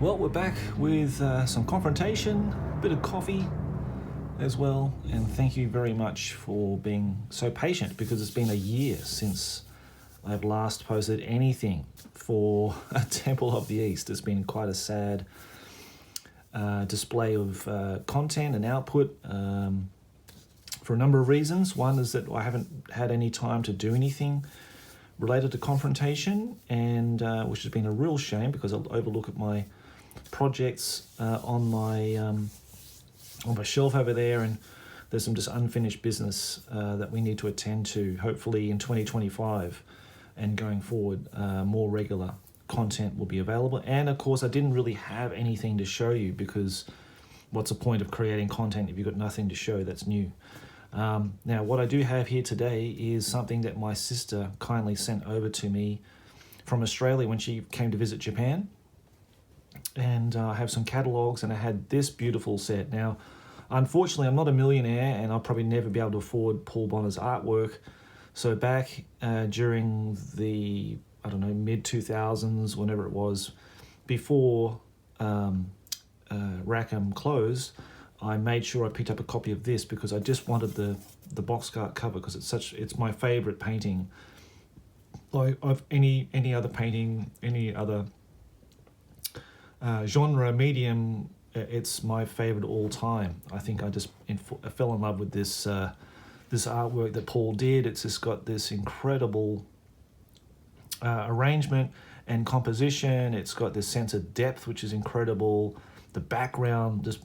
Well, we're back with some confrontation, a bit of coffee as well, and thank you very much for being so patient, because it's been a year since I've last posted anything for a Temple of the East. It's been quite a sad display of content and output for a number of reasons. One is that I haven't had any time to do anything related to confrontation, and which has been a real shame, because I'll overlook at my projects on my shelf over there, and there's some just unfinished business that we need to attend to. Hopefully in 2025 and going forward, more regular content will be available. And of course, I didn't really have anything to show you, because what's the point of creating content if you've got nothing to show that's new? Now, what I do have here today is something that my sister kindly sent over to me from Australia when she came to visit Japan. And I have some catalogs, and I had this beautiful set. Now, unfortunately, I'm not a millionaire, and I'll probably never be able to afford Paul Bonner's artwork. So back during the, I don't know, mid-2000s, whenever it was, before Rackham closed, I made sure I picked up a copy of this, because I just wanted the box art cover, because it's my favorite painting. Like of any other painting, any other genre, medium, it's my favorite all time. I think I just fell in love with this this artwork that Paul did. It's just got this incredible arrangement and composition. It's got this sense of depth, which is incredible. The background just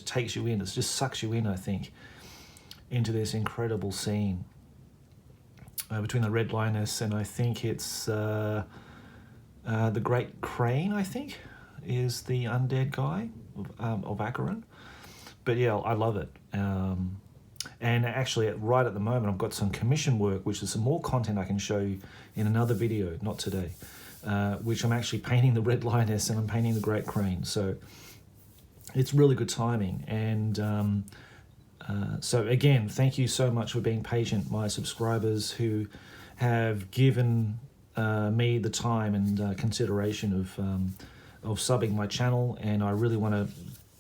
takes you in. It just sucks you in, I think, into this incredible scene between the Red Lioness and, I think it's the Great Crane, I think, is the undead guy of Acheron. But yeah, I love it. And actually, right at the moment, I've got some commission work, which is some more content I can show you in another video, not today, which I'm actually painting the Red Lioness and I'm painting the Great Crane. So it's really good timing. And so again, thank you so much for being patient, my subscribers who have given me the time and consideration of subbing my channel. And I really want to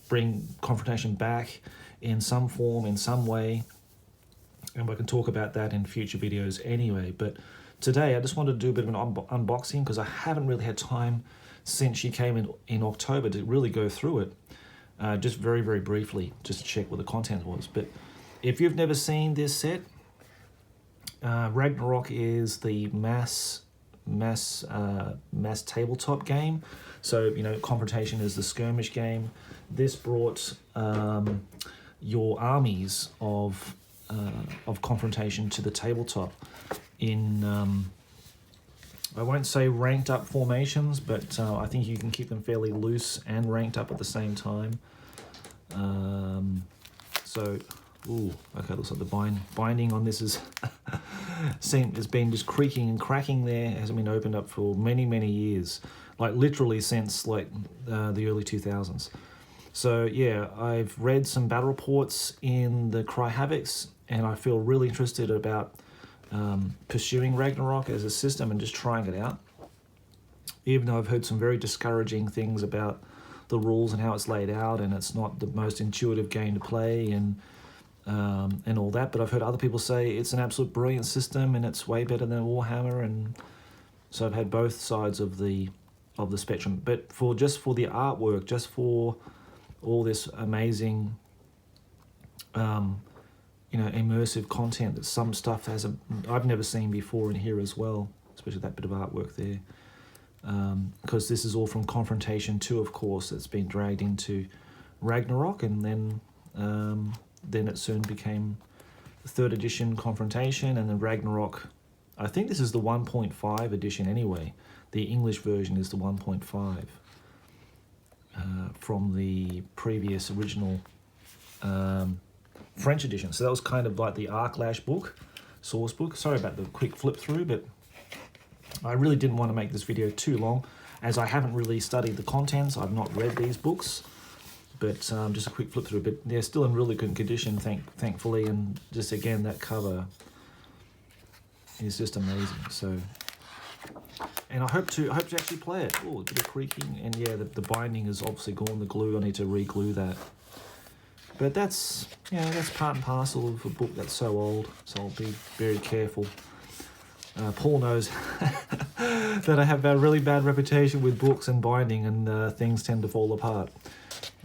bring confrontation back in some form, in some way, and we can talk about that in future videos anyway. But today I just wanted to do a bit of an unboxing, because I haven't really had time since she came in October to really go through it, just very briefly, just to check what the content was. But if you've never seen this set, Ragnarok is the mass tabletop game. So, you know, confrontation is the skirmish game. This brought your armies of confrontation to the tabletop in I won't say ranked up formations, but I think you can keep them fairly loose and ranked up at the same time. So, ooh, okay, looks like the binding on this is has been just creaking and cracking there. It hasn't been opened up for many years, like literally since like the early 2000s. So yeah, I've read some battle reports in the Cry Havocs, and I feel really interested about pursuing Ragnarok as a system and just trying it out, even though I've heard some very discouraging things about the rules and how it's laid out, and it's not the most intuitive game to play, and all that. But I've heard other people say it's an absolute brilliant system and it's way better than Warhammer, and so I've had both sides of the spectrum. But just for the artwork, just for all this amazing immersive content that some stuff I've never seen before in here as well, especially that bit of artwork there, because this is all from Confrontation 2, of course. It's been dragged into Ragnarok, and then it soon became the 3rd edition Confrontation, and then Ragnarok. I think this is the 1.5 edition anyway. The English version is the 1.5 from the previous original French edition. So that was kind of like the Arclash book, source book. Sorry about the quick flip through, but I really didn't want to make this video too long, as I haven't really studied the contents. I've not read these books, but just a quick flip through. But they're still in really good condition, thankfully. And just again, that cover is just amazing. So And I hope to actually play it. Oh, a bit of creaking, and yeah, the binding is obviously gone. The glue, I need to re-glue that. But that's part and parcel of a book that's so old. So I'll be very careful. Paul knows that I have a really bad reputation with books and binding, and things tend to fall apart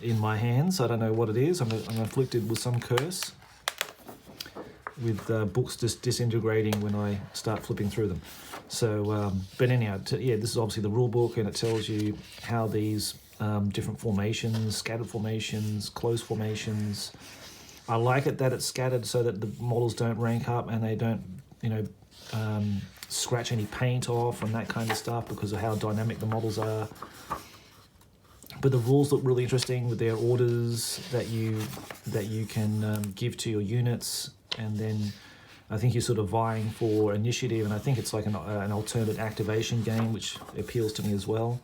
in my hands. I don't know what it is. I'm afflicted with some curse with books just disintegrating when I start flipping through them. So, but anyhow, this is obviously the rule book, and it tells you how these different formations, scattered formations, close formations. I like it that it's scattered so that the models don't rank up and they don't, scratch any paint off and that kind of stuff because of how dynamic the models are. But the rules look really interesting with their orders that you can give to your units, and then I think you're sort of vying for initiative, and I think it's like an alternate activation game, which appeals to me as well.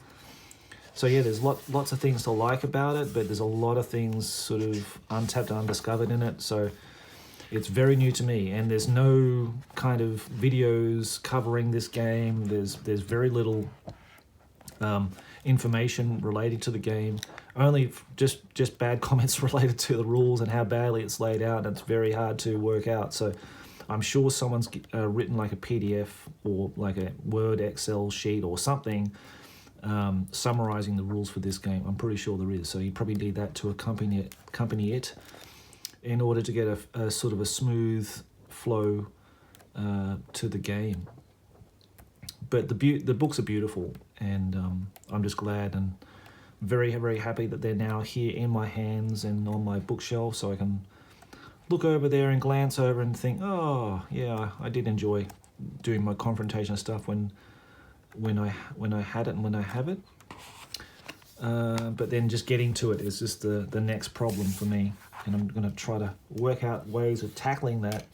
So yeah, there's lots of things to like about it, but there's a lot of things sort of untapped and undiscovered in it. So it's very new to me, and there's no kind of videos covering this game. There's very little information relating to the game. Only just bad comments related to the rules and how badly it's laid out, and it's very hard to work out. So I'm sure someone's written like a PDF or like a Word Excel sheet or something summarizing the rules for this game. I'm pretty sure there is. So you probably need that to accompany it in order to get a sort of a smooth flow to the game. But the books are beautiful, and I'm just glad and very, very happy that they're now here in my hands and on my bookshelf, so I can look over there and glance over and think, oh yeah, I did enjoy doing my confrontation stuff when I had it and when I have it. But then just getting to it is just the next problem for me, and I'm going to try to work out ways of tackling that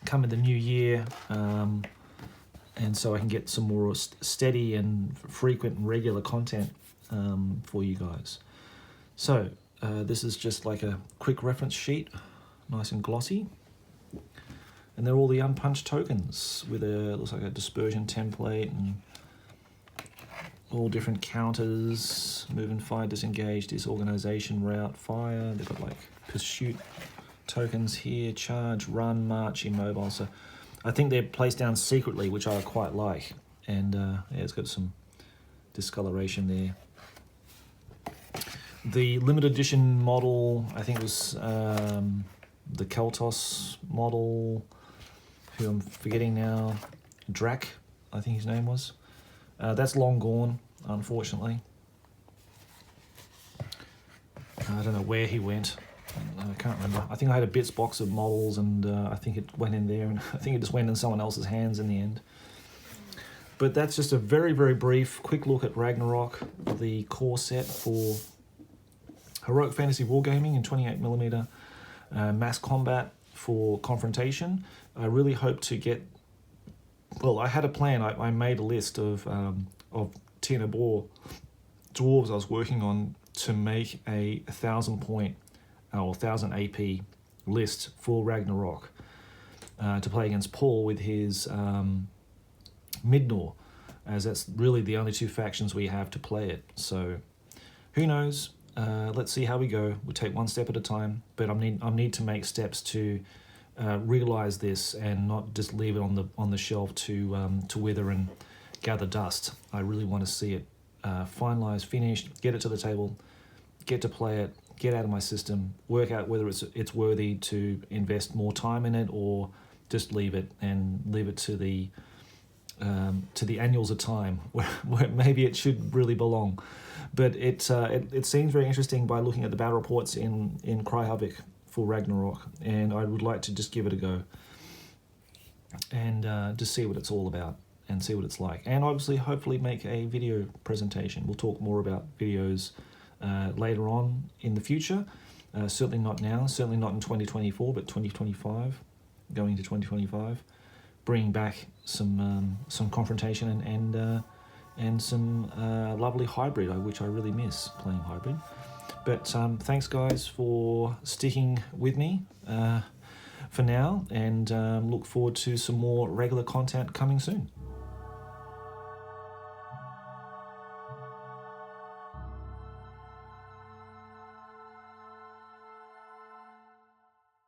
come in the new year, and so I can get some more steady and frequent and regular content for you guys. So this is just like a quick reference sheet, nice and glossy. And they're all the unpunched tokens with looks like a dispersion template and all different counters, move and fire, disengage, disorganization, route, fire. They've got like pursuit tokens here, charge, run, march, immobile. So I think they're placed down secretly, which I quite like. And yeah, it's got some discoloration there. The limited edition model, I think, was the Keltos model, who I'm forgetting now, Drac, I think his name was. That's long gone, unfortunately. I don't know where he went. I can't remember. I think I had a bits box of models, and I think it went in there, and I think it just went in someone else's hands in the end. But that's just a very, very brief, quick look at Ragnarok, the core set for Heroic Fantasy Wargaming in 28mm mass combat for Confrontation. I really hope to get... Well, I had a plan. I made a list of Tianabor dwarves I was working on to make a 1,000 point or 1,000 AP list for Ragnarok to play against Paul with his Midnor, as that's really the only two factions we have to play it. So who knows? Let's see how we go. We'll take one step at a time, but I need to make steps to realize this and not just leave it on the shelf to wither and gather dust. I really want to see it finalized, finished, get it to the table, get to play it, get out of my system, work out whether it's worthy to invest more time in it or just leave it to the annuals of time where maybe it should really belong. But it seems very interesting by looking at the battle reports in Cry Havoc for Ragnarok, and I would like to just give it a go and just see what it's all about and see what it's like, and obviously hopefully make a video presentation. We'll talk more about videos later on in the future, certainly not now, certainly not in 2024, but 2025, going to 2025, bringing back some confrontation and some lovely hybrid, which I really miss playing hybrid. But thanks guys for sticking with me for now, and look forward to some more regular content coming soon.